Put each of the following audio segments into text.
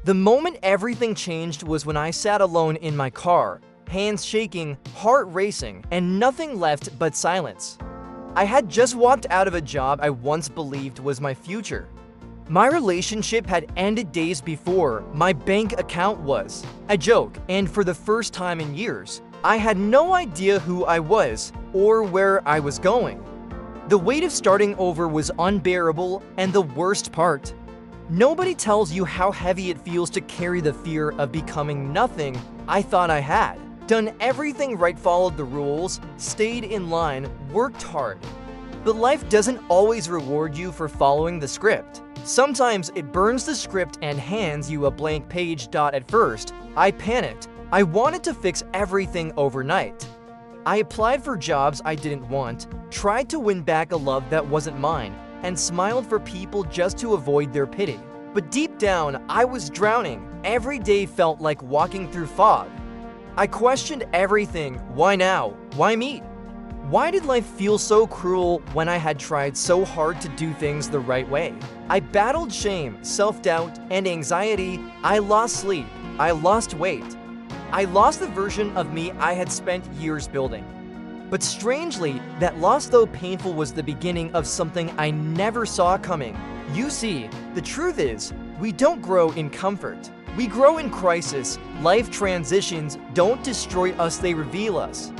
The moment everything changed was when I sat alone in my car, hands shaking, heart racing, and nothing left but silence. I had just walked out of a job I once believed was my future. My relationship had ended days before my bank account was a joke, and for the first time in years, I had no idea who I was or where I was going. The weight of starting over was unbearable, and the worst part, nobody tells you how heavy it feels to carry the fear of becoming nothing I thought I had. Done everything right, followed the rules, stayed in line, worked hard. But life doesn't always reward you for following the script. Sometimes it burns the script and hands you a blank page. At first, I panicked. I wanted to fix everything overnight. I applied for jobs I didn't want, tried to win back a love that wasn't mine, and smiled for people just to avoid their pity. But deep down, I was drowning. Every day felt like walking through fog. I questioned everything. Why now? Why me? Why did life feel so cruel when I had tried so hard to do things the right way? I battled shame, self-doubt, and anxiety. I lost sleep. I lost weight. I lost the version of me I had spent years building. But strangely, that loss, though painful, was the beginning of something I never saw coming. You see, the truth is, we don't grow in comfort. We grow in crisis. Life transitions don't destroy us, they reveal us.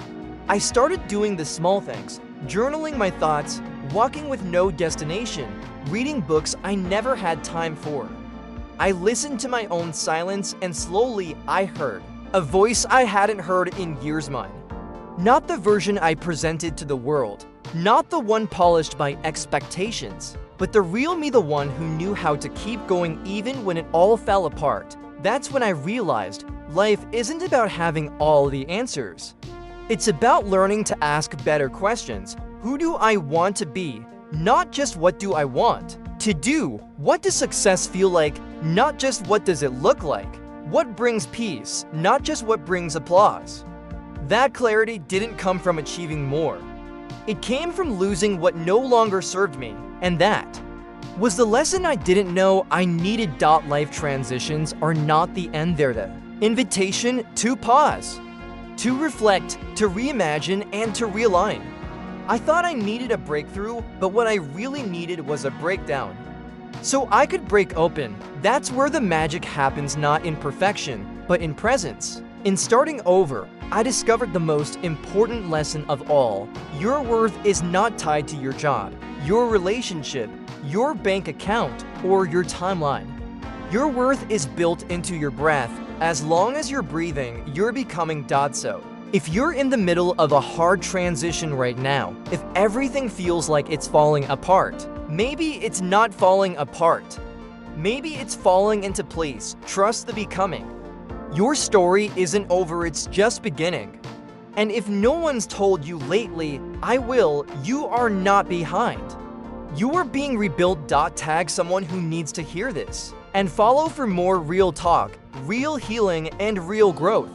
I started doing the small things, journaling my thoughts, walking with no destination, reading books I never had time for. I listened to my own silence, and slowly I heard a voice I hadn't heard in years. Mine. Not the version I presented to the world, not the one polished by expectations, but the real me, the one who knew how to keep going even when it all fell apart. That's when I realized life isn't about having all the answers. It's about learning to ask better questions. Who do I want to be? Not just what do I want to do. What does success feel like? Not just what does it look like. What brings peace? Not just what brings applause. That clarity didn't come from achieving more. It came from losing what no longer served me, and that was the lesson I didn't know I needed. Life transitions are not the end, they're the invitation to pause, to reflect, to reimagine, and to realign. I thought I needed a breakthrough, but what I really needed was a breakdown. So I could break open. That's where the magic happens, not in perfection, but in presence. In starting over, I discovered the most important lesson of all. Your worth is not tied to your job, your relationship, your bank account, or your timeline. Your worth is built into your breath. As long as you're breathing, you're becoming. So, if you're in the middle of a hard transition right now, if everything feels like it's falling apart, maybe it's not falling apart. Maybe it's falling into place. Trust the becoming. Your story isn't over, it's just beginning. And if no one's told you lately, I will, you are not behind. You are being rebuilt. Tag someone who needs to hear this. And follow for more real talk, real healing, and real growth.